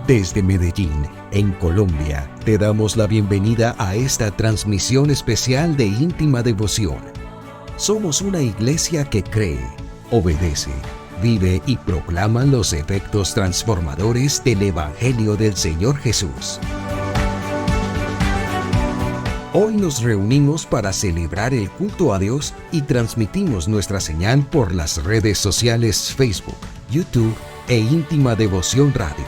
Desde Medellín, en Colombia, te damos la bienvenida a esta transmisión especial de íntima devoción. Somos una iglesia que cree, obedece, vive y proclama los efectos transformadores del Evangelio del Señor Jesús. Hoy nos reunimos para celebrar el culto a Dios y transmitimos nuestra señal por las redes sociales Facebook, YouTube e Íntima Devoción Radio.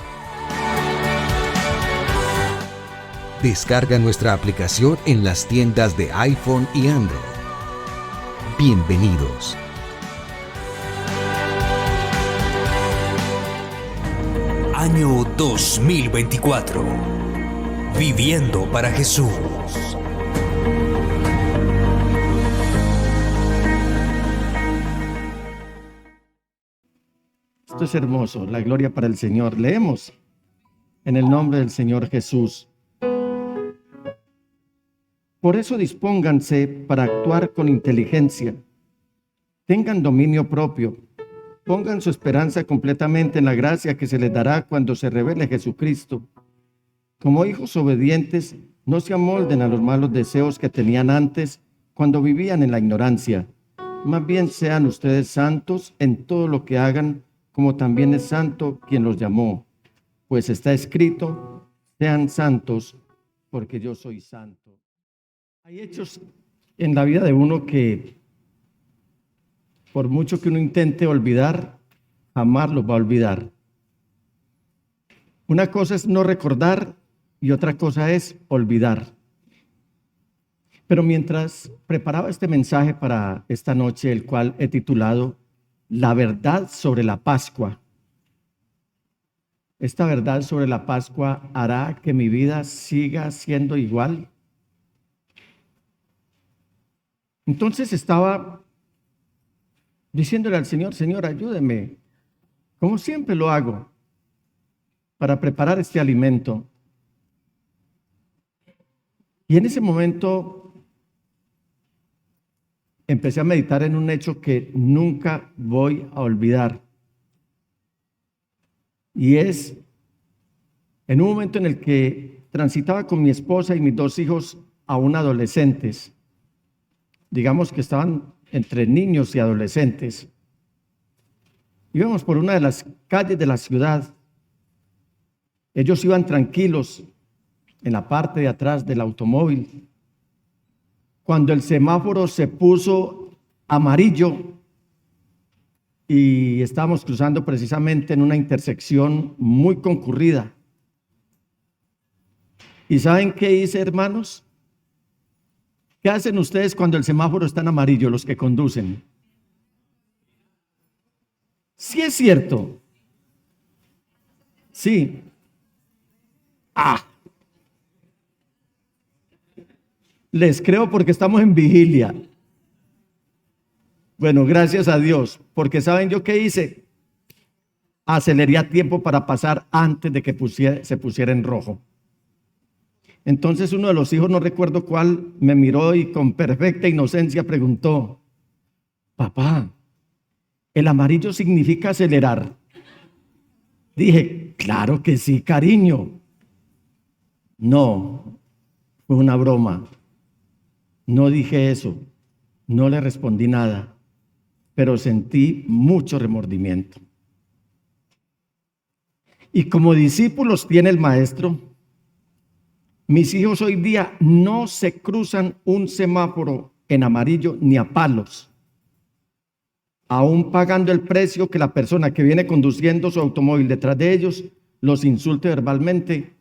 Descarga nuestra aplicación en las tiendas de iPhone y Android. Bienvenidos. Año 2024. Viviendo para Jesús. Esto es hermoso, la gloria para el Señor. Leemos en el nombre del Señor Jesús. Por eso dispónganse para actuar con inteligencia. Tengan dominio propio. Pongan su esperanza completamente en la gracia que se les dará cuando se revele Jesucristo. Como hijos obedientes, no se amolden a los malos deseos que tenían antes cuando vivían en la ignorancia. Más bien sean ustedes santos en todo lo que hagan, como también es santo quien los llamó. Pues está escrito, sean santos, porque yo soy santo. Hay hechos en la vida de uno que, por mucho que uno intente olvidar, jamás los va a olvidar. Una cosa es no recordar y otra cosa es olvidar. Pero mientras preparaba este mensaje para esta noche, el cual he titulado La verdad sobre la Pascua, esta verdad sobre la Pascua hará que mi vida siga siendo igual. Entonces estaba diciéndole al Señor, Señor, ayúdeme, como siempre lo hago, para preparar este alimento. Y en ese momento empecé a meditar en un hecho que nunca voy a olvidar. Y es en un momento en el que transitaba con mi esposa y mis dos hijos aún adolescentes. Digamos que estaban entre niños y adolescentes. Íbamos por una de las calles de la ciudad. Ellos iban tranquilos en la parte de atrás del automóvil. Cuando el semáforo se puso amarillo y estábamos cruzando precisamente en una intersección muy concurrida. ¿Y saben qué hice, hermanos? ¿Qué hacen ustedes cuando el semáforo está en amarillo, los que conducen? Sí es cierto. Sí. Les creo porque estamos en vigilia. Bueno, gracias a Dios, porque ¿saben yo qué hice? Aceleré a tiempo para pasar antes de que se pusiera en rojo. Entonces uno de los hijos, no recuerdo cuál, me miró y con perfecta inocencia preguntó, papá, ¿el amarillo significa acelerar? Dije, claro que sí, cariño. No, fue una broma. No dije eso, no le respondí nada, pero sentí mucho remordimiento. Y como discípulos tiene el maestro, mis hijos hoy día no se cruzan un semáforo en amarillo ni a palos, aún pagando el precio que la persona que viene conduciendo su automóvil detrás de ellos los insulte verbalmente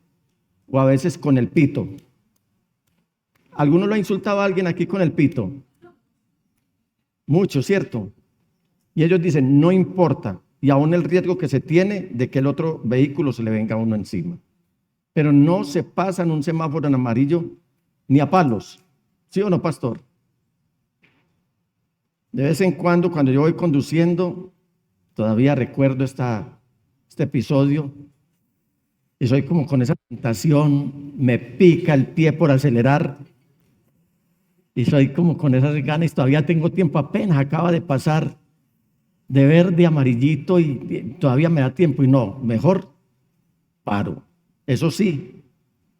o a veces con el pito. ¿Alguno lo ha insultado a alguien aquí con el pito? Mucho, ¿cierto? Y ellos dicen, no importa, y aún el riesgo que se tiene de que el otro vehículo se le venga a uno encima. Pero no se pasan un semáforo en amarillo ni a palos. ¿Sí o no, pastor? De vez en cuando yo voy conduciendo, todavía recuerdo este episodio, y soy como con esa tentación, me pica el pie por acelerar, y soy como con esas ganas, todavía tengo tiempo, apenas acaba de pasar de verde a amarillito, y todavía me da tiempo, y no, mejor paro. Eso sí,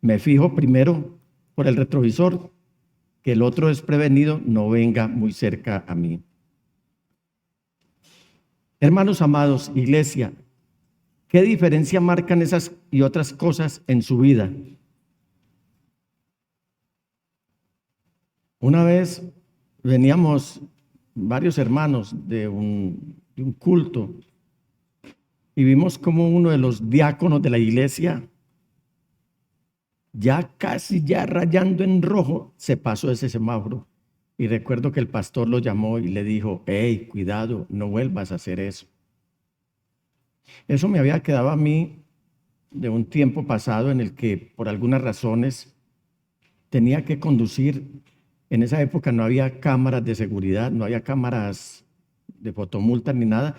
me fijo primero por el retrovisor, que el otro desprevenido no venga muy cerca a mí. Hermanos amados, iglesia, ¿qué diferencia marcan esas y otras cosas en su vida? Una vez veníamos varios hermanos de un culto y vimos como uno de los diáconos de la iglesia, ya casi ya rayando en rojo, se pasó ese semáforo. Y recuerdo que el pastor lo llamó y le dijo: hey, cuidado, no vuelvas a hacer eso. Eso me había quedado a mí de un tiempo pasado en el que por algunas razones tenía que conducir. En esa época no había cámaras de seguridad, no había cámaras de fotomulta ni nada.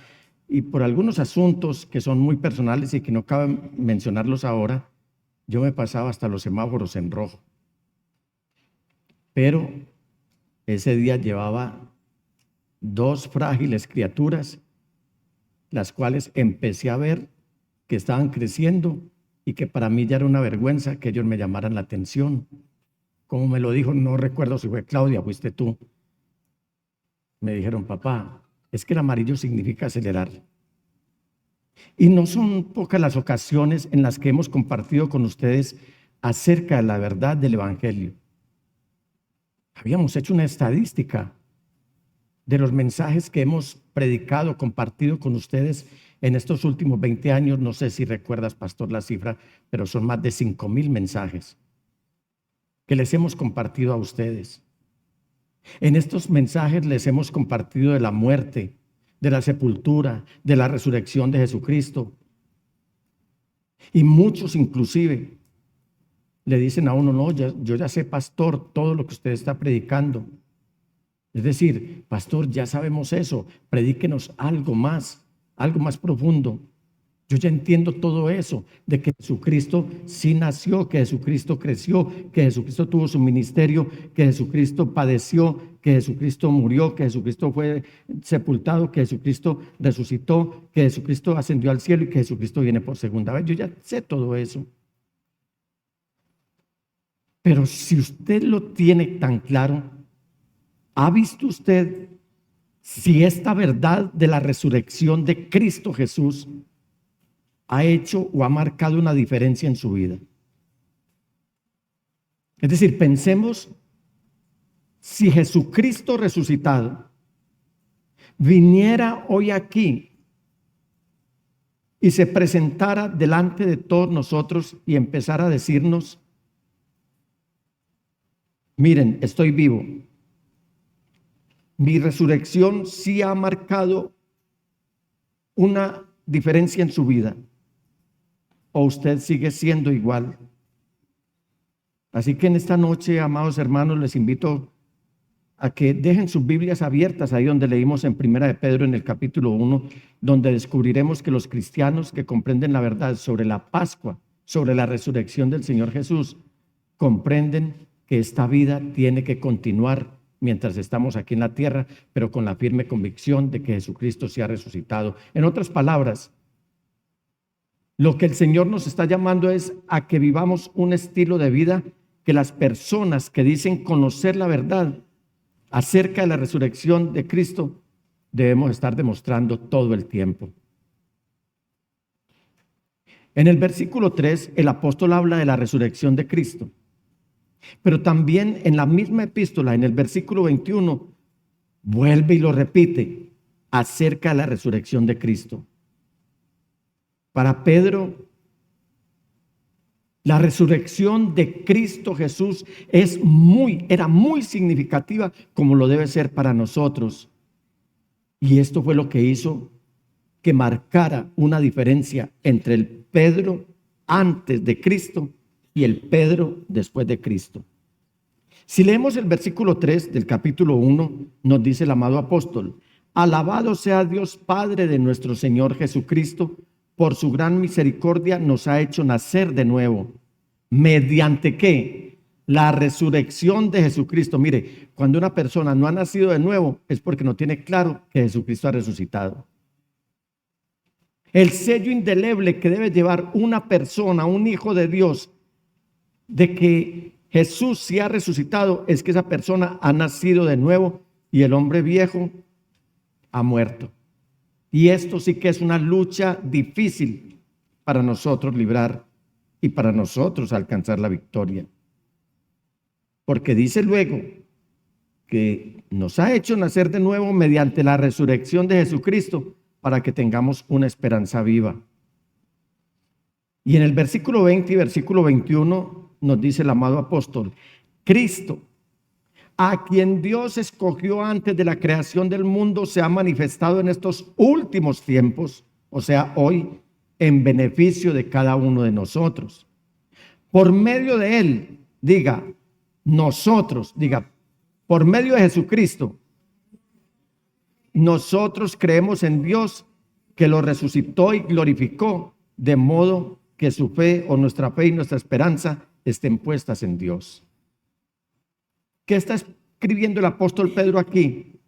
Y por algunos asuntos que son muy personales y que no cabe mencionarlos ahora, yo me pasaba hasta los semáforos en rojo. Pero ese día llevaba 2 frágiles criaturas, las cuales empecé a ver que estaban creciendo y que para mí ya era una vergüenza que ellos me llamaran la atención. Como me lo dijo, no recuerdo si fue Claudia, fuiste tú. Me dijeron: papá, es que el amarillo significa acelerar. Y no son pocas las ocasiones en las que hemos compartido con ustedes acerca de la verdad del Evangelio. Habíamos hecho una estadística de los mensajes que hemos predicado, compartido con ustedes en estos últimos 20 años. No sé si recuerdas, pastor, la cifra, pero son más de 5,000 mensajes que les hemos compartido a ustedes. En estos mensajes les hemos compartido de la muerte, de la sepultura, de la resurrección de Jesucristo. Y muchos inclusive le dicen a uno: no, yo ya sé, pastor, todo lo que usted está predicando. Es decir, pastor, ya sabemos eso, predíquenos algo más profundo. Yo ya entiendo todo eso, de que Jesucristo sí nació, que Jesucristo creció, que Jesucristo tuvo su ministerio, que Jesucristo padeció, que Jesucristo murió, que Jesucristo fue sepultado, que Jesucristo resucitó, que Jesucristo ascendió al cielo y que Jesucristo viene por segunda vez. Yo ya sé todo eso. Pero si usted lo tiene tan claro, ¿ha visto usted si esta verdad de la resurrección de Cristo Jesús ha hecho o ha marcado una diferencia en su vida? Es decir, pensemos, si Jesucristo resucitado viniera hoy aquí y se presentara delante de todos nosotros y empezara a decirnos: miren, estoy vivo, mi resurrección sí ha marcado una diferencia en su vida, o usted sigue siendo igual. Así que en esta noche, amados hermanos, les invito a que dejen sus Biblias abiertas ahí donde leímos en Primera de Pedro en el capítulo 1, donde descubriremos que los cristianos que comprenden la verdad sobre la Pascua, sobre la resurrección del Señor Jesús, comprenden que esta vida tiene que continuar mientras estamos aquí en la tierra, pero con la firme convicción de que Jesucristo se ha resucitado. En otras palabras, lo que el Señor nos está llamando es a que vivamos un estilo de vida que las personas que dicen conocer la verdad acerca de la resurrección de Cristo debemos estar demostrando todo el tiempo. En el versículo 3, el apóstol habla de la resurrección de Cristo, pero también en la misma epístola, en el versículo 21, vuelve y lo repite acerca de la resurrección de Cristo. Para Pedro, la resurrección de Cristo Jesús era muy significativa, como lo debe ser para nosotros. Y esto fue lo que hizo que marcara una diferencia entre el Pedro antes de Cristo y el Pedro después de Cristo. Si leemos el versículo 3 del capítulo 1, nos dice el amado apóstol: alabado sea Dios Padre de nuestro Señor Jesucristo, por su gran misericordia nos ha hecho nacer de nuevo. ¿Mediante qué? La resurrección de Jesucristo. Mire, cuando una persona no ha nacido de nuevo es porque no tiene claro que Jesucristo ha resucitado. El sello indeleble que debe llevar una persona, un hijo de Dios, de que Jesús sí ha resucitado, es que esa persona ha nacido de nuevo y el hombre viejo ha muerto. Y esto sí que es una lucha difícil para nosotros librar y para nosotros alcanzar la victoria. Porque dice luego que nos ha hecho nacer de nuevo mediante la resurrección de Jesucristo para que tengamos una esperanza viva. Y en el versículo 20 y versículo 21 nos dice el amado apóstol: Cristo, a quien Dios escogió antes de la creación del mundo, se ha manifestado en estos últimos tiempos, o sea, hoy, en beneficio de cada uno de nosotros. Por medio de él, diga, nosotros, diga, por medio de Jesucristo, nosotros creemos en Dios, que lo resucitó y glorificó, de modo que su fe o nuestra fe y nuestra esperanza estén puestas en Dios. ¿Qué está escribiendo el apóstol Pedro aquí?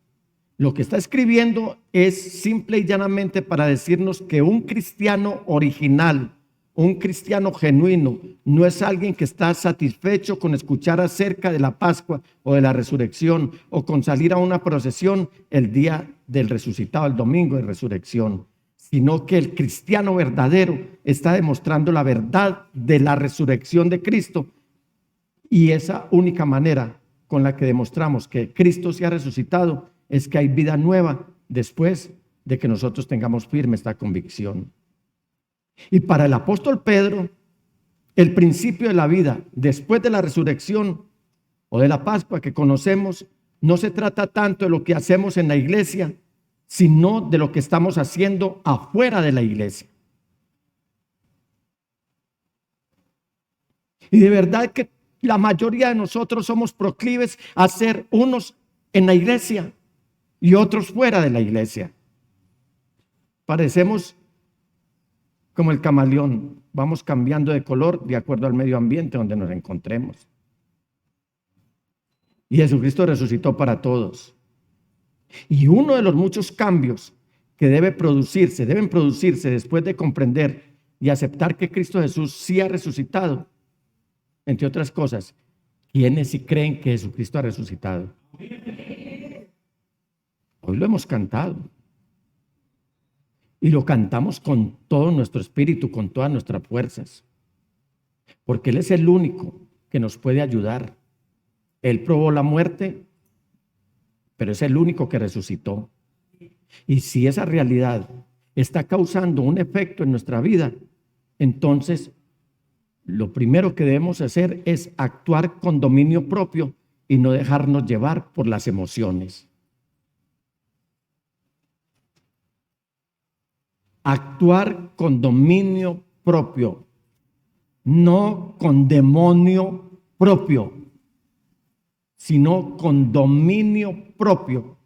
Lo que está escribiendo es simple y llanamente para decirnos que un cristiano original, un cristiano genuino, no es alguien que está satisfecho con escuchar acerca de la Pascua o de la resurrección, o con salir a una procesión el día del resucitado, el domingo de resurrección, sino que el cristiano verdadero está demostrando la verdad de la resurrección de Cristo, y esa única manera con la que demostramos que Cristo se ha resucitado es que hay vida nueva después de que nosotros tengamos firme esta convicción. Y para el apóstol Pedro, el principio de la vida después de la resurrección o de la Pascua que conocemos, no se trata tanto de lo que hacemos en la iglesia, sino de lo que estamos haciendo afuera de la iglesia. Y de verdad que la mayoría de nosotros somos proclives a ser unos en la iglesia y otros fuera de la iglesia. Parecemos como el camaleón, vamos cambiando de color de acuerdo al medio ambiente donde nos encontremos. Y Jesucristo resucitó para todos. Y uno de los muchos cambios que deben producirse después de comprender y aceptar que Cristo Jesús sí ha resucitado, entre otras cosas, ¿quiénes sí creen que Jesucristo ha resucitado? Hoy lo hemos cantado. Y lo cantamos con todo nuestro espíritu, con todas nuestras fuerzas. Porque Él es el único que nos puede ayudar. Él probó la muerte, pero es el único que resucitó. Y si esa realidad está causando un efecto en nuestra vida, entonces lo primero que debemos hacer es actuar con dominio propio y no dejarnos llevar por las emociones. Actuar con dominio propio, no con demonio propio, sino con dominio propio.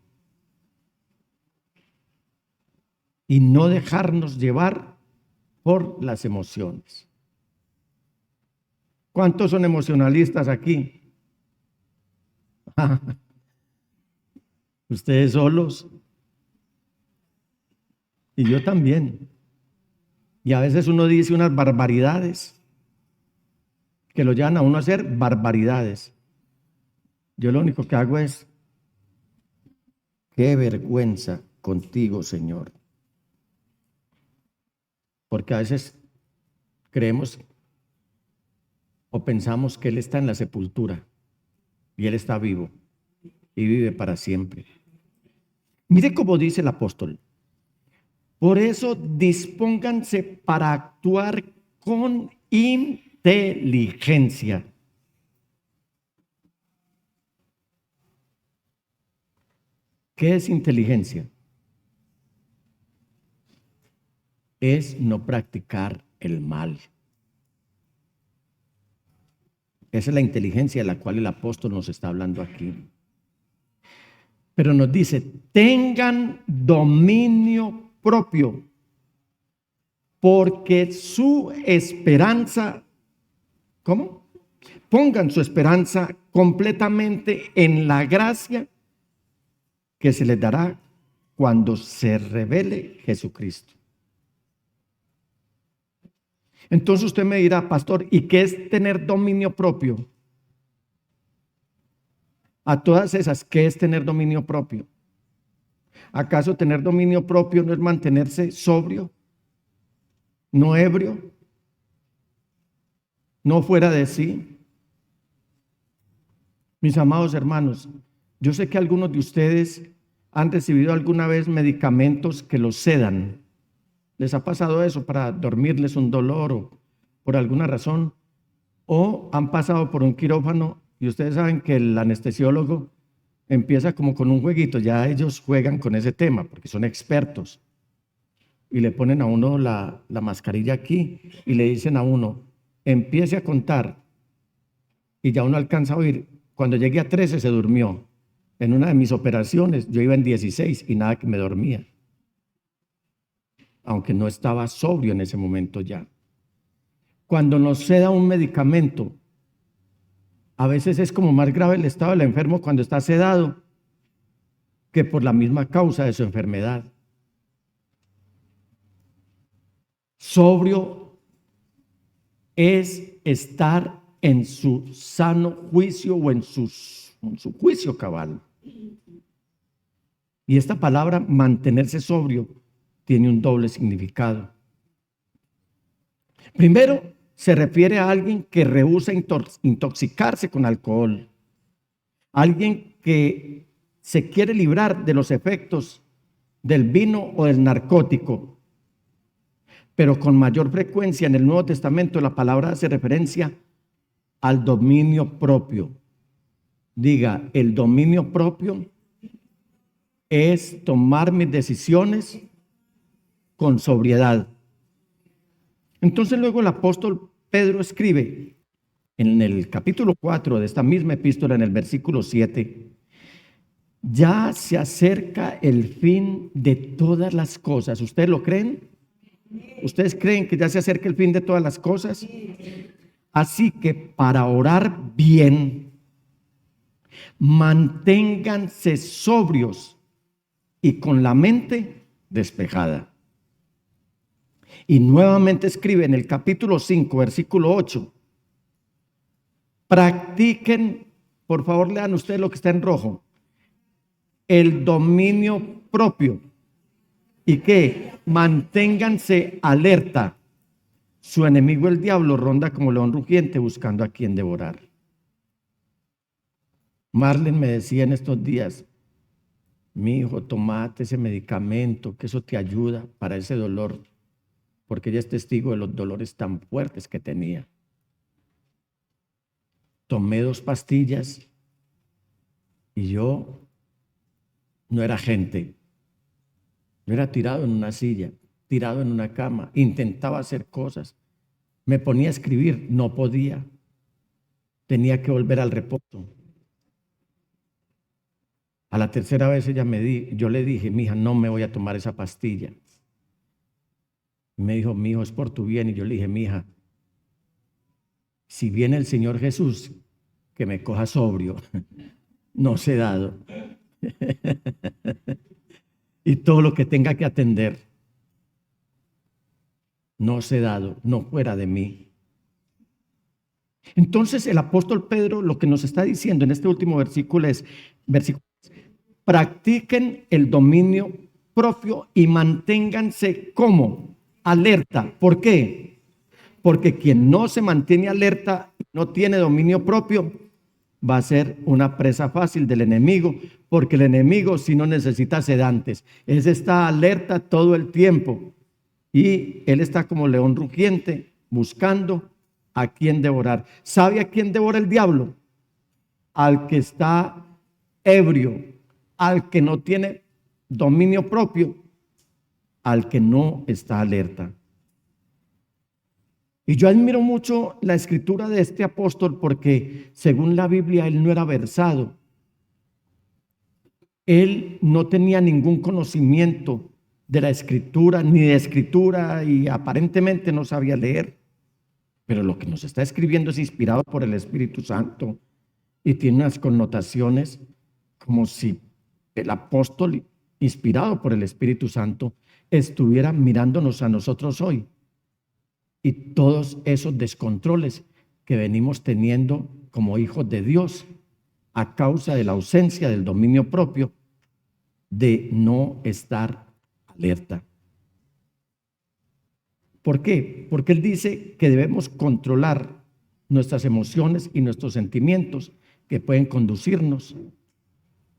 Y no dejarnos llevar por las emociones. ¿Cuántos son emocionalistas aquí? Ustedes solos. Y yo también. Y a veces uno dice unas barbaridades que lo llevan a uno a hacer barbaridades. Yo lo único que hago es: qué vergüenza contigo, Señor. Porque a veces creemos o pensamos que Él está en la sepultura y Él está vivo y vive para siempre. Mire cómo dice el apóstol: por eso dispónganse para actuar con inteligencia. ¿Qué es inteligencia? Es no practicar el mal. Esa es la inteligencia de la cual el apóstol nos está hablando aquí. Pero nos dice: tengan dominio propio, porque su esperanza, ¿cómo? Pongan su esperanza completamente en la gracia que se les dará cuando se revele Jesucristo. Entonces usted me dirá, pastor, ¿y qué es tener dominio propio? A todas esas, ¿qué es tener dominio propio? ¿Acaso tener dominio propio no es mantenerse sobrio, no ebrio, no fuera de sí? Mis amados hermanos, yo sé que algunos de ustedes han recibido alguna vez medicamentos que los sedan. ¿Les ha pasado eso para dormirles un dolor o por alguna razón? ¿O han pasado por un quirófano y ustedes saben que el anestesiólogo empieza como con un jueguito? Ya ellos juegan con ese tema porque son expertos y le ponen a uno la mascarilla aquí y le dicen a uno, empiece a contar, y ya uno alcanza a oír. Cuando llegué a 13 se durmió. En una de mis operaciones yo iba en 16 y nada que me dormía, aunque no estaba sobrio en ese momento ya. Cuando nos seda un medicamento, a veces es como más grave el estado del enfermo cuando está sedado que por la misma causa de su enfermedad. Sobrio es estar en su sano juicio o en su juicio cabal. Y esta palabra, mantenerse sobrio, tiene un doble significado. Primero, se refiere a alguien que rehúsa intoxicarse con alcohol, alguien que se quiere librar de los efectos del vino o del narcótico. Pero con mayor frecuencia en el Nuevo Testamento la palabra hace referencia al dominio propio. Diga, el dominio propio es tomar mis decisiones con sobriedad. Entonces luego el apóstol Pedro escribe en el capítulo 4 de esta misma epístola, en el versículo 7, ya se acerca el fin de todas las cosas. ¿Ustedes lo creen? ¿Ustedes creen que ya se acerca el fin de todas las cosas? Así que para orar bien, manténganse sobrios y con la mente despejada. Y nuevamente escribe en el capítulo 5, versículo 8, practiquen, por favor lean ustedes lo que está en rojo, el dominio propio. ¿Y qué? Manténganse alerta. Su enemigo el diablo ronda como león rugiente buscando a quien devorar. Marlene me decía en estos días, mi hijo, tomate ese medicamento, que eso te ayuda para ese dolor, porque ella es testigo de los dolores tan fuertes que tenía. Tomé 2 pastillas y yo no era gente. Yo era tirado en una silla, tirado en una cama, intentaba hacer cosas. Me ponía a escribir, no podía. Tenía que volver al reposo. A la tercera vez yo le dije, mija, no me voy a tomar esa pastilla. Me dijo, mi hijo, es por tu bien. Y yo le dije, mija, si viene el Señor Jesús, que me coja sobrio, no sedado. Y todo lo que tenga que atender, no sedado, no fuera de mí. Entonces el apóstol Pedro lo que nos está diciendo en este último versículo es, practiquen el dominio propio y manténganse como alerta. ¿Por qué? Porque quien no se mantiene alerta, no tiene dominio propio, va a ser una presa fácil del enemigo, porque el enemigo si no necesita sedantes, él está alerta todo el tiempo y él está como león rugiente buscando a quien devorar. ¿Sabe a quién devora el diablo? Al que está ebrio, al que no tiene dominio propio, al que no está alerta. Y yo admiro mucho la escritura de este apóstol porque según la Biblia él no era versado. Él no tenía ningún conocimiento de la escritura ni de escritura y aparentemente no sabía leer. Pero lo que nos está escribiendo es inspirado por el Espíritu Santo y tiene unas connotaciones como si el apóstol inspirado por el Espíritu Santo estuviera mirándonos a nosotros hoy. y todos esos descontroles que venimos teniendo como hijos de Dios a causa de la ausencia del dominio propio, de no estar alerta. ¿Por qué? Porque Él dice que debemos controlar nuestras emociones y nuestros sentimientos que pueden conducirnos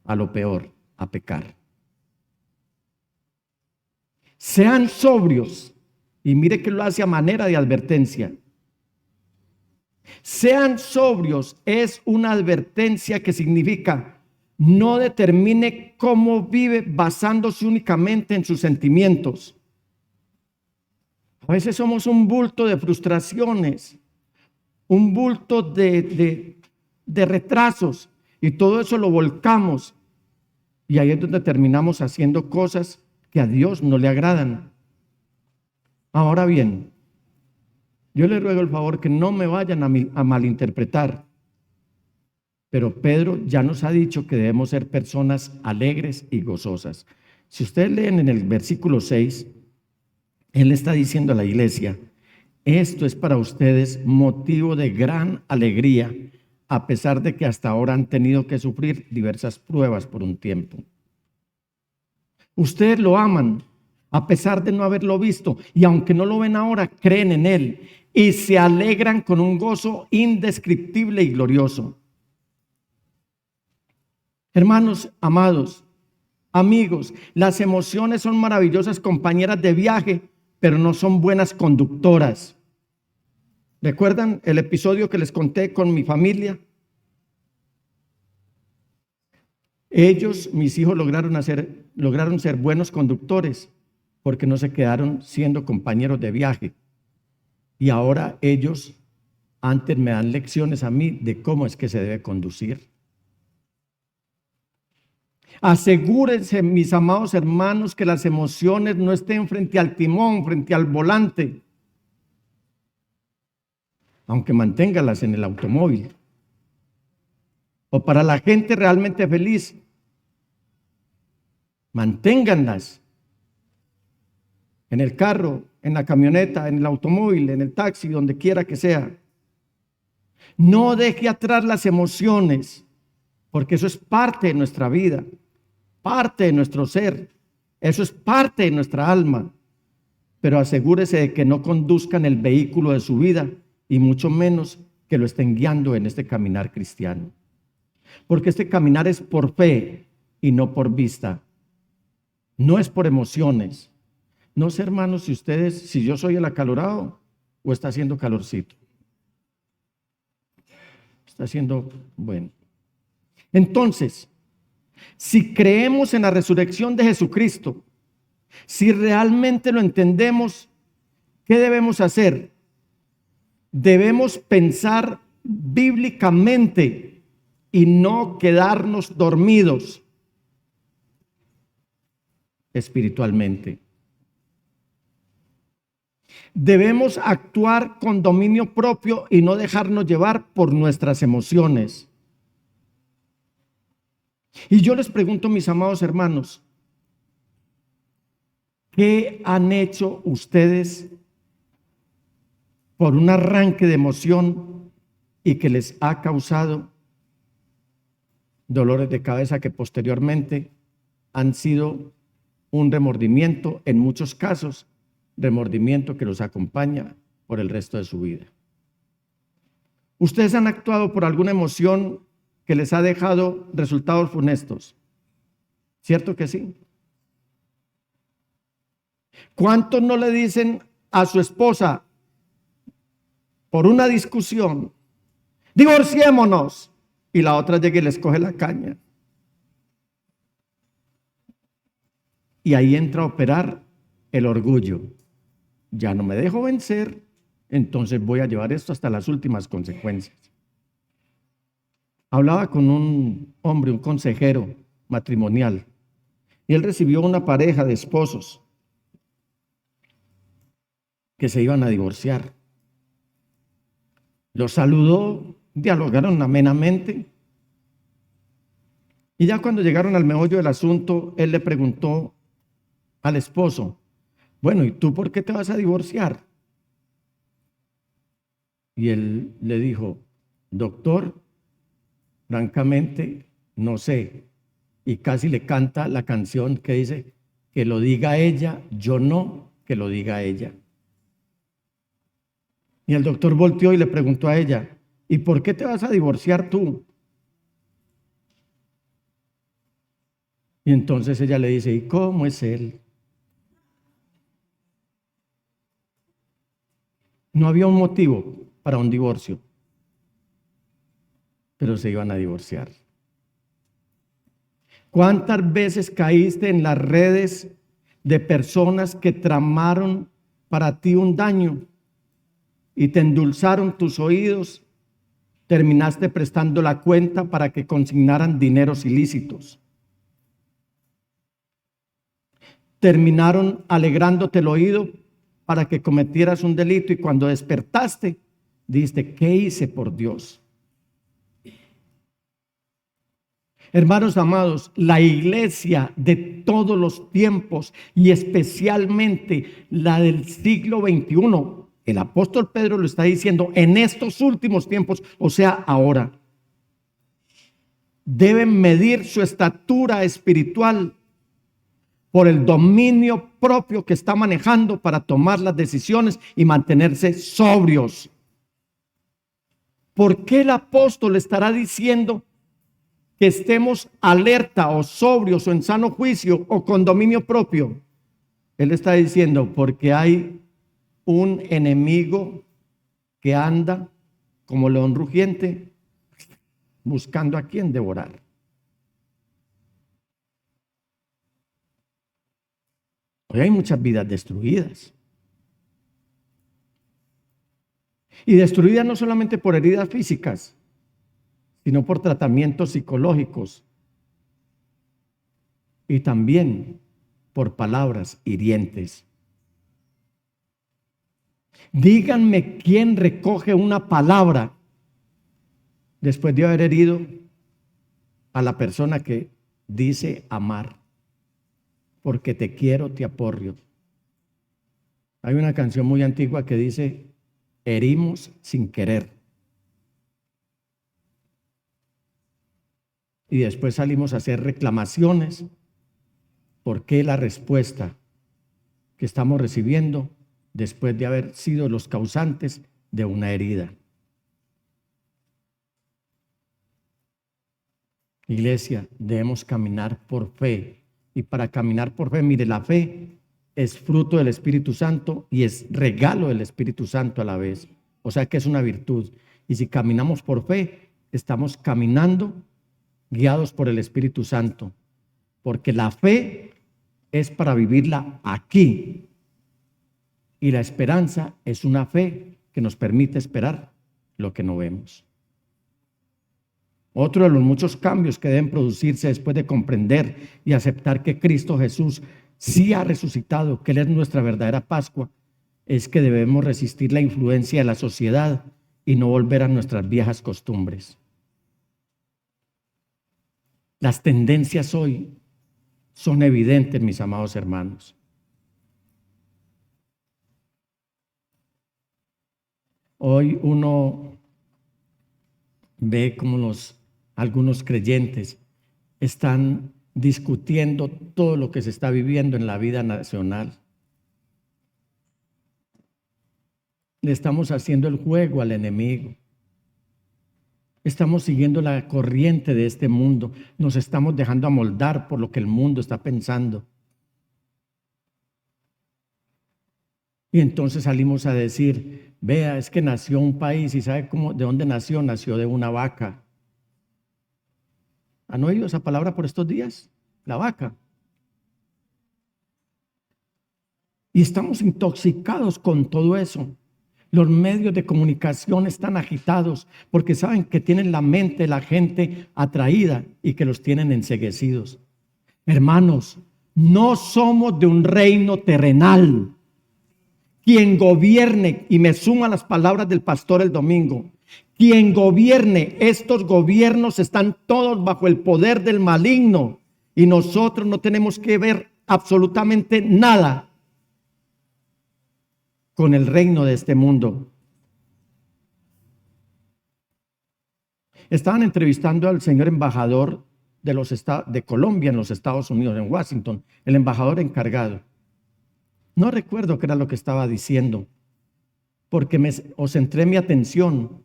a lo peor, a pecar. Sean sobrios, y mire que lo hace a manera de advertencia. Sean sobrios es una advertencia que significa no determine cómo vive basándose únicamente en sus sentimientos. A veces somos un bulto de frustraciones, un bulto de retrasos, y todo eso lo volcamos, y ahí es donde terminamos haciendo cosas que a Dios no le agradan. Ahora bien, yo le ruego el favor que no me vayan a malinterpretar, pero Pedro ya nos ha dicho que debemos ser personas alegres y gozosas. Si ustedes leen en el versículo 6, él está diciendo a la iglesia: esto es para ustedes motivo de gran alegría, a pesar de que hasta ahora han tenido que sufrir diversas pruebas por un tiempo. Ustedes lo aman, a pesar de no haberlo visto, y aunque no lo ven ahora, creen en Él y se alegran con un gozo indescriptible y glorioso. Hermanos amados, amigos, las emociones son maravillosas compañeras de viaje, pero no son buenas conductoras. ¿Recuerdan el episodio que les conté con mi familia? Ellos, mis hijos, lograron ser buenos conductores porque no se quedaron siendo compañeros de viaje. Y ahora ellos antes me dan lecciones a mí de cómo es que se debe conducir. Asegúrense, mis amados hermanos, que las emociones no estén frente al timón, frente al volante, aunque manténgalas en el automóvil. O para la gente realmente feliz, manténganlas en el carro, en la camioneta, en el automóvil, en el taxi, donde quiera que sea. No deje atrás las emociones, porque eso es parte de nuestra vida, parte de nuestro ser, eso es parte de nuestra alma. Pero asegúrese de que no conduzcan el vehículo de su vida, y mucho menos que lo estén guiando en este caminar cristiano. Porque este caminar es por fe y no por vista. No es por emociones. No sé, hermanos, si yo soy el acalorado o está haciendo calorcito. Está haciendo bueno. Entonces, si creemos en la resurrección de Jesucristo, si realmente lo entendemos, ¿qué debemos hacer? Debemos pensar bíblicamente y no quedarnos dormidos espiritualmente. Debemos actuar con dominio propio y no dejarnos llevar por nuestras emociones. Y yo les pregunto, mis amados hermanos, ¿qué han hecho ustedes por un arranque de emoción y que les ha causado dolores de cabeza que posteriormente han sido un remordimiento, en muchos casos, remordimiento que los acompaña por el resto de su vida? ¿Ustedes han actuado por alguna emoción que les ha dejado resultados funestos? ¿Cierto que sí? ¿Cuántos no le dicen a su esposa por una discusión: divorciémonos? Y la otra llega y les coge la caña. Y ahí entra a operar el orgullo. Ya no me dejo vencer, entonces voy a llevar esto hasta las últimas consecuencias. Hablaba con un hombre, un consejero matrimonial, y él recibió una pareja de esposos que se iban a divorciar. Los saludó, dialogaron amenamente, y ya cuando llegaron al meollo del asunto, él le preguntó al esposo: bueno, ¿y tú por qué te vas a divorciar? Y él le dijo, doctor, francamente, no sé. Y casi le canta la canción que dice, que lo diga ella, yo no, que lo diga ella. Y el doctor volteó y le preguntó a ella, ¿y por qué te vas a divorciar tú? Y entonces ella le dice, ¿y cómo es él? No había un motivo para un divorcio, pero se iban a divorciar. ¿Cuántas veces caíste en las redes de personas que tramaron para ti un daño y te endulzaron tus oídos? Terminaste prestando la cuenta para que consignaran dineros ilícitos. Terminaron alegrándote el oído para que cometieras un delito y cuando despertaste, dijiste, ¿qué hice por Dios? Hermanos amados, la iglesia de todos los tiempos y especialmente la del siglo XXI, el apóstol Pedro lo está diciendo en estos últimos tiempos, o sea, ahora, deben medir su estatura espiritual por el dominio propio que está manejando para tomar las decisiones y mantenerse sobrios. ¿Por qué el apóstol estará diciendo que estemos alerta o sobrios o en sano juicio o con dominio propio? Él está diciendo porque hay un enemigo que anda como león rugiente buscando a quien devorar. Hoy hay muchas vidas destruidas. Y destruidas no solamente por heridas físicas, sino por tratamientos psicológicos y también por palabras hirientes. Díganme quién recoge una palabra después de haber herido a la persona que dice amar. Porque te quiero, te aporrio. Hay una canción muy antigua que dice, herimos sin querer. Y después salimos a hacer reclamaciones porque la respuesta que estamos recibiendo después de haber sido los causantes de una herida. Iglesia, debemos caminar por fe. Y para caminar por fe, mire, la fe es fruto del Espíritu Santo y es regalo del Espíritu Santo a la vez. O sea que es una virtud. Y si caminamos por fe, estamos caminando guiados por el Espíritu Santo. Porque la fe es para vivirla aquí. Y la esperanza es una fe que nos permite esperar lo que no vemos. Otro de los muchos cambios que deben producirse después de comprender y aceptar que Cristo Jesús sí ha resucitado, que Él es nuestra verdadera Pascua, es que debemos resistir la influencia de la sociedad y no volver a nuestras viejas costumbres. Las tendencias hoy son evidentes, mis amados hermanos. Hoy uno ve como algunos creyentes están discutiendo todo lo que se está viviendo en la vida nacional. Le estamos haciendo el juego al enemigo. Estamos siguiendo la corriente de este mundo. Nos estamos dejando amoldar por lo que el mundo está pensando. Y entonces salimos a decir, vea, es que nació un país y ¿sabe de dónde nació? Nació de una vaca. ¿Han oído esa palabra por estos días? La vaca. Y estamos intoxicados con todo eso. Los medios de comunicación están agitados porque saben que tienen la mente de la gente atraída y que los tienen enceguecidos. Hermanos, no somos de un reino terrenal. Quien gobierne, y me sumo a las palabras del pastor el domingo, quien gobierne, estos gobiernos están todos bajo el poder del maligno y nosotros no tenemos que ver absolutamente nada con el reino de este mundo. Estaban entrevistando al señor embajador de Colombia en los Estados Unidos, en Washington, el embajador encargado. No recuerdo qué era lo que estaba diciendo, porque os centré mi atención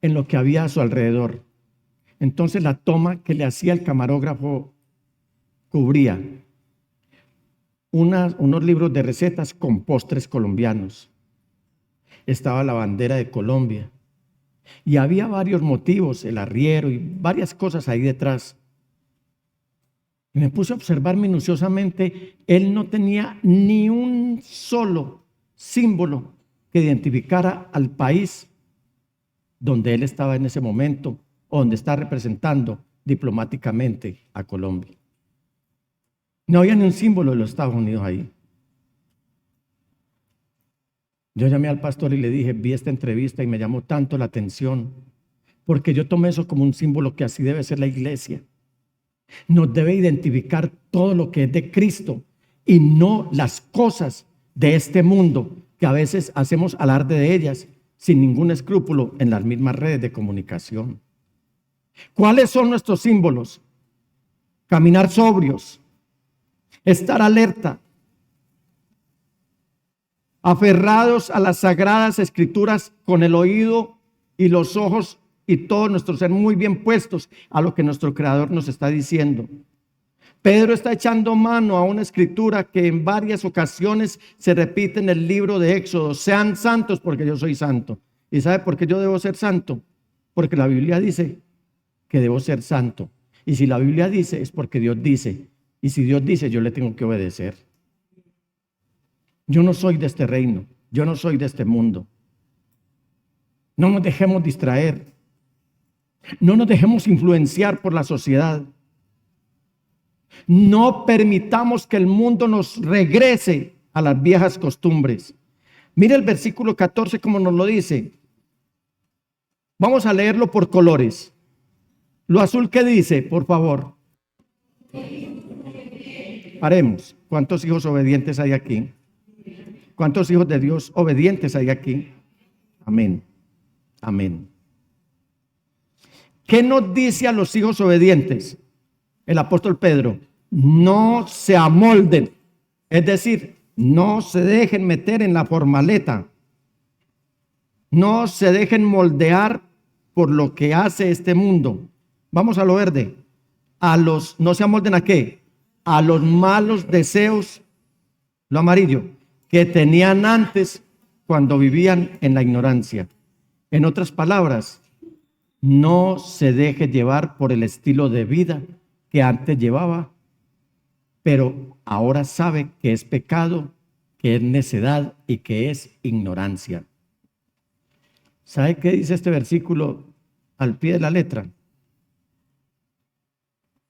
en lo que había a su alrededor. Entonces la toma que le hacía el camarógrafo cubría unos libros de recetas con postres colombianos. Estaba la bandera de Colombia y había varios motivos, el arriero y varias cosas ahí detrás. Y me puse a observar minuciosamente. Él no tenía ni un solo símbolo que identificara al país donde él estaba en ese momento, o donde está representando diplomáticamente a Colombia. No había ni un símbolo de los Estados Unidos ahí. Yo llamé al pastor y le dije, vi esta entrevista y me llamó tanto la atención, porque yo tomé eso como un símbolo que así debe ser la iglesia. Nos debe identificar todo lo que es de Cristo y no las cosas de este mundo, que a veces hacemos alarde de ellas sin ningún escrúpulo en las mismas redes de comunicación. ¿Cuáles son nuestros símbolos? Caminar sobrios, estar alerta, aferrados a las sagradas escrituras con el oído y los ojos y todo nuestro ser muy bien puestos a lo que nuestro Creador nos está diciendo. Pedro está echando mano a una escritura que en varias ocasiones se repite en el libro de Éxodo: sean santos porque yo soy santo. ¿Y sabe por qué yo debo ser santo? Porque la Biblia dice que debo ser santo. Y si la Biblia dice, es porque Dios dice. Y si Dios dice, yo le tengo que obedecer. Yo no soy de este reino, yo no soy de este mundo. No nos dejemos distraer, no nos dejemos influenciar por la sociedad. No permitamos que el mundo nos regrese a las viejas costumbres. Mire el versículo 14 como nos lo dice. Vamos a leerlo por colores. Lo azul, ¿qué dice? Por favor. Paremos. ¿Cuántos hijos obedientes hay aquí? ¿Cuántos hijos de Dios obedientes hay aquí? Amén. Amén. ¿Qué nos dice a los hijos obedientes el apóstol Pedro? No se amolden, es decir, no se dejen meter en la formaleta, no se dejen moldear por lo que hace este mundo. Vamos a lo verde. No se amolden, ¿a qué? A los malos deseos, lo amarillo, que tenían antes cuando vivían en la ignorancia. En otras palabras, no se deje llevar por el estilo de vida que antes llevaba, pero ahora sabe que es pecado, que es necedad y que es ignorancia. ¿Sabe qué dice este versículo al pie de la letra?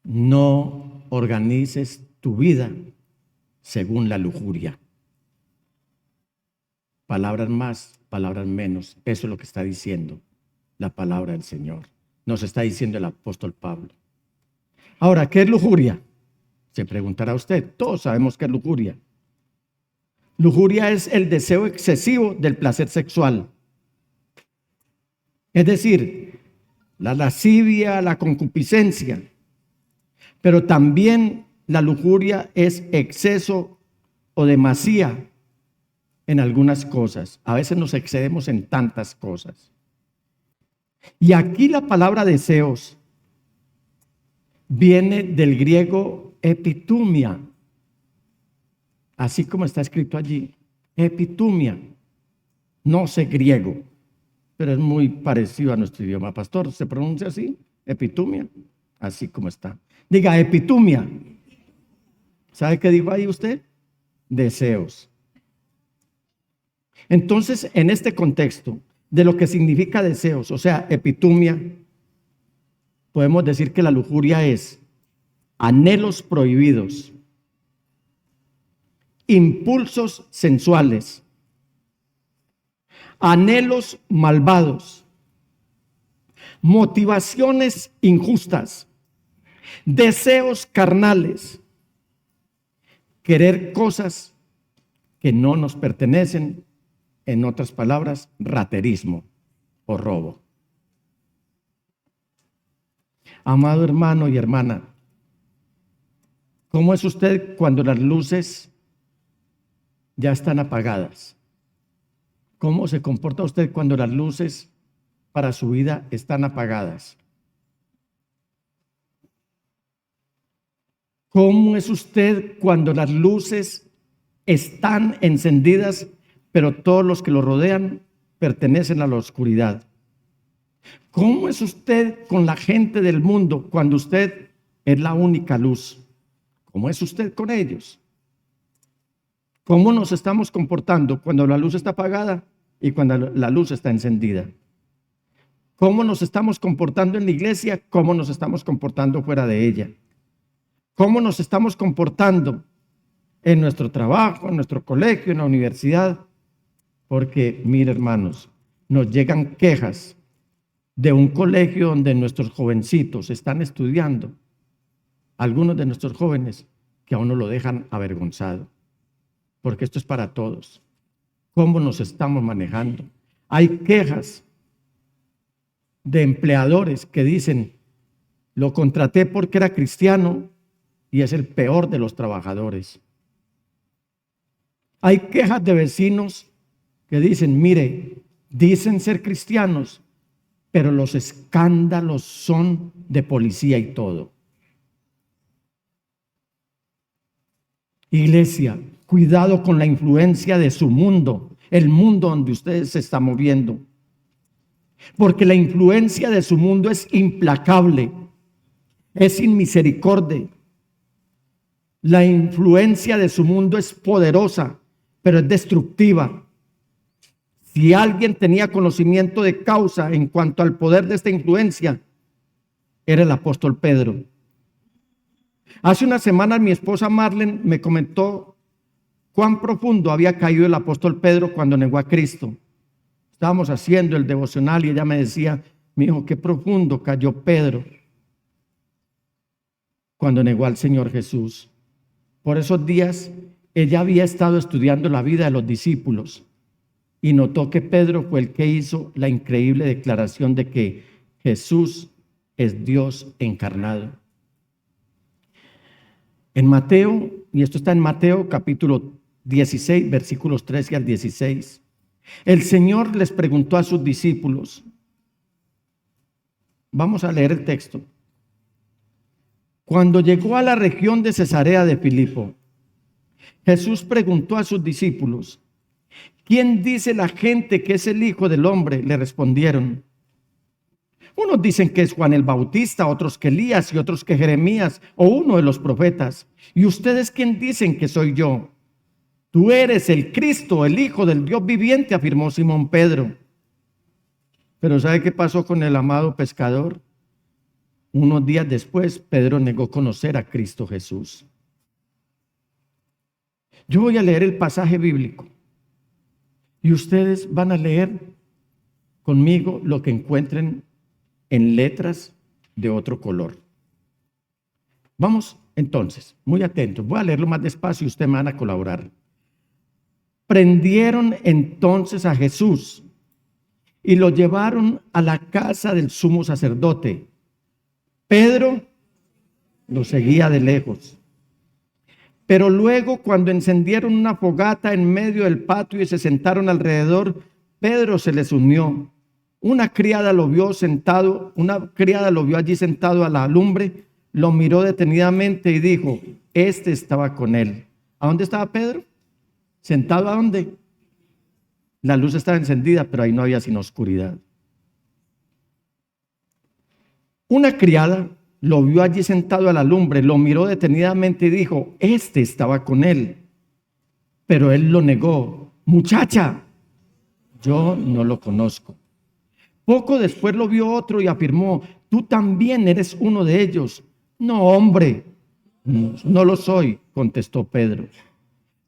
No organices tu vida según la lujuria. Palabras más, palabras menos. Eso es lo que está diciendo la palabra del Señor. Nos está diciendo el apóstol Pablo. Ahora, ¿qué es lujuria? Se preguntará usted. Todos sabemos qué es lujuria. Lujuria es el deseo excesivo del placer sexual. Es decir, la lascivia, la concupiscencia. Pero también la lujuria es exceso o demasía en algunas cosas. A veces nos excedemos en tantas cosas. Y aquí la palabra deseos viene del griego epitumia, así como está escrito allí, epitumia. No sé griego, pero es muy parecido a nuestro idioma. Pastor, ¿se pronuncia así? Epitumia, así como está. Diga epitumia. ¿Sabe qué dijo ahí usted? Deseos. Entonces, en este contexto de lo que significa deseos, o sea, epitumia, podemos decir que la lujuria es anhelos prohibidos, impulsos sensuales, anhelos malvados, motivaciones injustas, deseos carnales, querer cosas que no nos pertenecen, en otras palabras, raterismo o robo. Amado hermano y hermana, ¿cómo es usted cuando las luces ya están apagadas? ¿Cómo se comporta usted cuando las luces para su vida están apagadas? ¿Cómo es usted cuando las luces están encendidas, pero todos los que lo rodean pertenecen a la oscuridad? ¿Cómo es usted con la gente del mundo cuando usted es la única luz? ¿Cómo es usted con ellos? ¿Cómo nos estamos comportando cuando la luz está apagada y cuando la luz está encendida? ¿Cómo nos estamos comportando en la iglesia? ¿Cómo nos estamos comportando fuera de ella? ¿Cómo nos estamos comportando en nuestro trabajo, en nuestro colegio, en la universidad? Porque, mire hermanos, nos llegan quejas de un colegio donde nuestros jovencitos están estudiando, algunos de nuestros jóvenes que a uno lo dejan avergonzado, porque esto es para todos. ¿Cómo nos estamos manejando? Hay quejas de empleadores que dicen, lo contraté porque era cristiano y es el peor de los trabajadores. Hay quejas de vecinos que dicen, mire, dicen ser cristianos, pero los escándalos son de policía y todo. Iglesia, cuidado con la influencia de su mundo, el mundo donde ustedes se están moviendo. Porque la influencia de su mundo es implacable, es sin misericordia. La influencia de su mundo es poderosa, pero es destructiva. Si alguien tenía conocimiento de causa en cuanto al poder de esta influencia, era el apóstol Pedro. Hace unas semanas mi esposa Marlene me comentó cuán profundo había caído el apóstol Pedro cuando negó a Cristo. Estábamos haciendo el devocional y ella me decía, mi hijo, qué profundo cayó Pedro cuando negó al Señor Jesús. Por esos días ella había estado estudiando la vida de los discípulos y notó que Pedro fue el que hizo la increíble declaración de que Jesús es Dios encarnado. En Mateo, y esto está en Mateo capítulo 16, versículos 13 al 16, el Señor les preguntó a sus discípulos, vamos a leer el texto. Cuando llegó a la región de Cesarea de Filipo, Jesús preguntó a sus discípulos, ¿quién dice la gente que es el Hijo del Hombre? Le respondieron, unos dicen que es Juan el Bautista, otros que Elías y otros que Jeremías o uno de los profetas. ¿Y ustedes quién dicen que soy yo? Tú eres el Cristo, el Hijo del Dios viviente, afirmó Simón Pedro. Pero ¿sabe qué pasó con el amado pescador? Unos días después, Pedro negó conocer a Cristo Jesús. Yo voy a leer el pasaje bíblico y ustedes van a leer conmigo lo que encuentren en letras de otro color. Vamos entonces, muy atentos. Voy a leerlo más despacio y ustedes me van a colaborar. Prendieron entonces a Jesús y lo llevaron a la casa del sumo sacerdote. Pedro lo seguía de lejos. Pero luego, cuando encendieron una fogata en medio del patio y se sentaron alrededor, Pedro se les unió. Una criada lo vio allí sentado a la lumbre, lo miró detenidamente y dijo, este estaba con él. ¿A dónde estaba Pedro? ¿Sentado a dónde? La luz estaba encendida, pero ahí no había sino oscuridad. Una criada lo vio allí sentado a la lumbre, lo miró detenidamente y dijo, este estaba con él. Pero él lo negó. Muchacha, yo no lo conozco. Poco después lo vio otro y afirmó, tú también eres uno de ellos. No, hombre, no lo soy, contestó Pedro.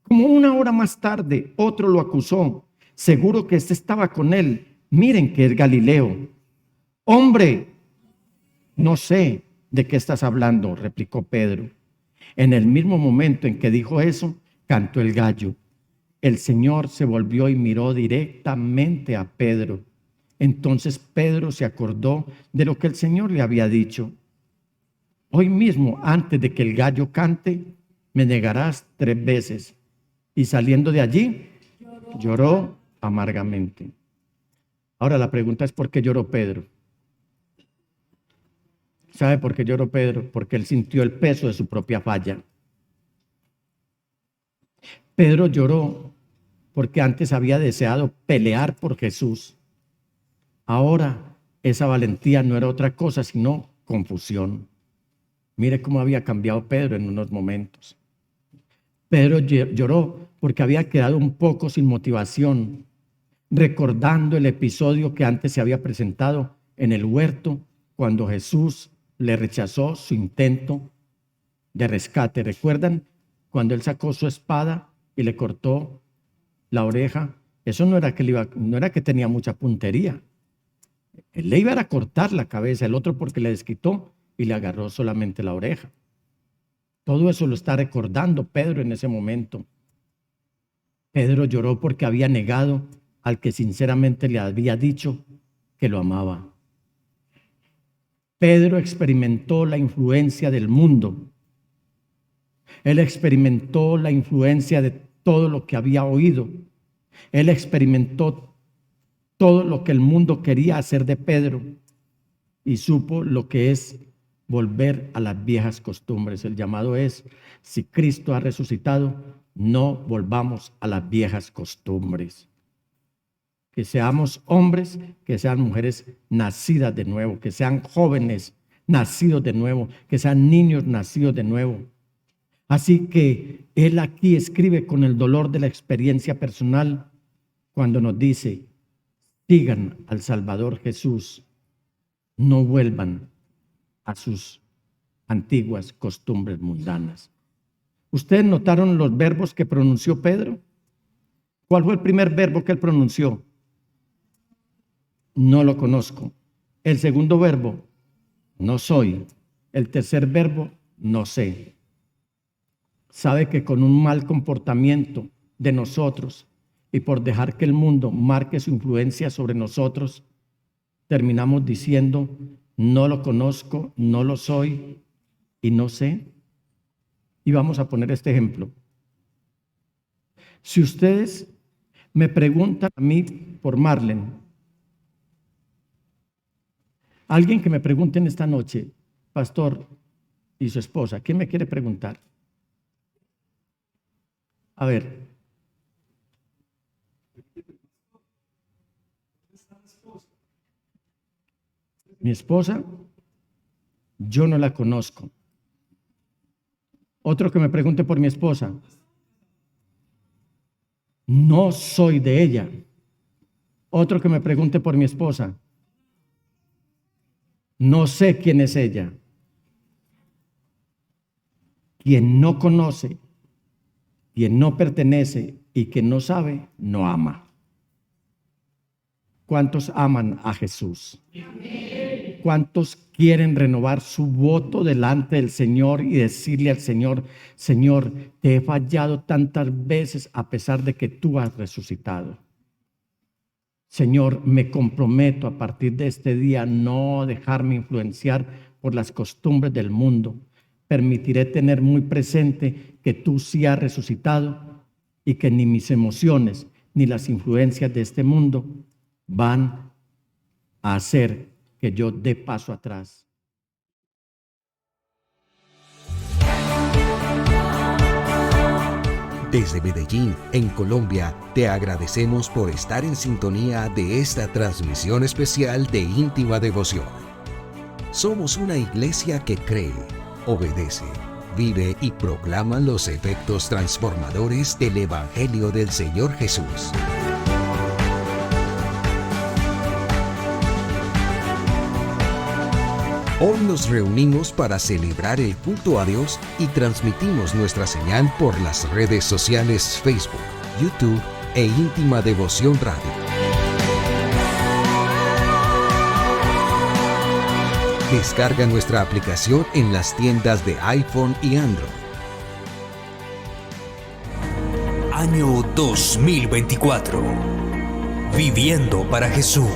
Como una hora más tarde, otro lo acusó. Seguro que este estaba con él. Miren que es Galileo. Hombre, no sé de qué estás hablando, replicó Pedro. En el mismo momento en que dijo eso, cantó el gallo. El Señor se volvió y miró directamente a Pedro. Entonces Pedro se acordó de lo que el Señor le había dicho. hoy mismo, antes de que el gallo cante, me negarás 3 veces. Y saliendo de allí, lloró amargamente. Ahora la pregunta es, ¿por qué lloró Pedro? ¿Sabe por qué lloró Pedro? Porque él sintió el peso de su propia falla. Pedro lloró porque antes había deseado pelear por Jesús. Ahora esa valentía no era otra cosa sino confusión. Mire cómo había cambiado Pedro en unos momentos. Pedro lloró porque había quedado un poco sin motivación, recordando el episodio que antes se había presentado en el huerto cuando Jesús le rechazó su intento de rescate. ¿Recuerdan cuando él sacó su espada y le cortó la oreja? Eso no era que tenía mucha puntería. Él le iba a cortar la cabeza, el otro porque le desquitó y le agarró solamente la oreja. Todo eso lo está recordando Pedro en ese momento. Pedro lloró porque había negado al que sinceramente le había dicho que lo amaba. Pedro experimentó la influencia del mundo. Él experimentó la influencia de todo lo que había oído. Él experimentó todo lo que el mundo quería hacer de Pedro y supo lo que es volver a las viejas costumbres. El llamado es, si Cristo ha resucitado, no volvamos a las viejas costumbres. Que seamos hombres, que sean mujeres nacidas de nuevo, que sean jóvenes nacidos de nuevo, que sean niños nacidos de nuevo. Así que él aquí escribe con el dolor de la experiencia personal cuando nos dice, sigan al Salvador Jesús, no vuelvan a sus antiguas costumbres mundanas. ¿Ustedes notaron los verbos que pronunció Pedro? ¿Cuál fue el primer verbo que él pronunció? No lo conozco. El segundo verbo, no soy. El tercer verbo, no sé. Sabe que con un mal comportamiento de nosotros y por dejar que el mundo marque su influencia sobre nosotros, terminamos diciendo, no lo conozco, no lo soy y no sé. Y vamos a poner este ejemplo. Si ustedes me preguntan a mí por Marlene, alguien que me pregunte en esta noche, pastor y su esposa, ¿quién me quiere preguntar? A ver. Mi esposa, yo no la conozco. Otro que me pregunte por mi esposa, no soy de ella. Otro que me pregunte por mi esposa, no sé quién es ella. Quien no conoce, quien no pertenece y quien no sabe, no ama. ¿Cuántos aman a Jesús? ¿Cuántos quieren renovar su voto delante del Señor y decirle al Señor, Señor, te he fallado tantas veces a pesar de que tú has resucitado? Señor, me comprometo a partir de este día no dejarme influenciar por las costumbres del mundo. Permitiré tener muy presente que tú sí has resucitado y que ni mis emociones ni las influencias de este mundo van a hacer que yo dé paso atrás. Desde Medellín, en Colombia, te agradecemos por estar en sintonía de esta transmisión especial de Íntima Devoción. Somos una iglesia que cree, obedece, vive y proclama los efectos transformadores del Evangelio del Señor Jesús. Hoy nos reunimos para celebrar el culto a Dios y transmitimos nuestra señal por las redes sociales Facebook, YouTube e Íntima Devoción Radio. Descarga nuestra aplicación en las tiendas de iPhone y Android. Año 2024. Viviendo para Jesús.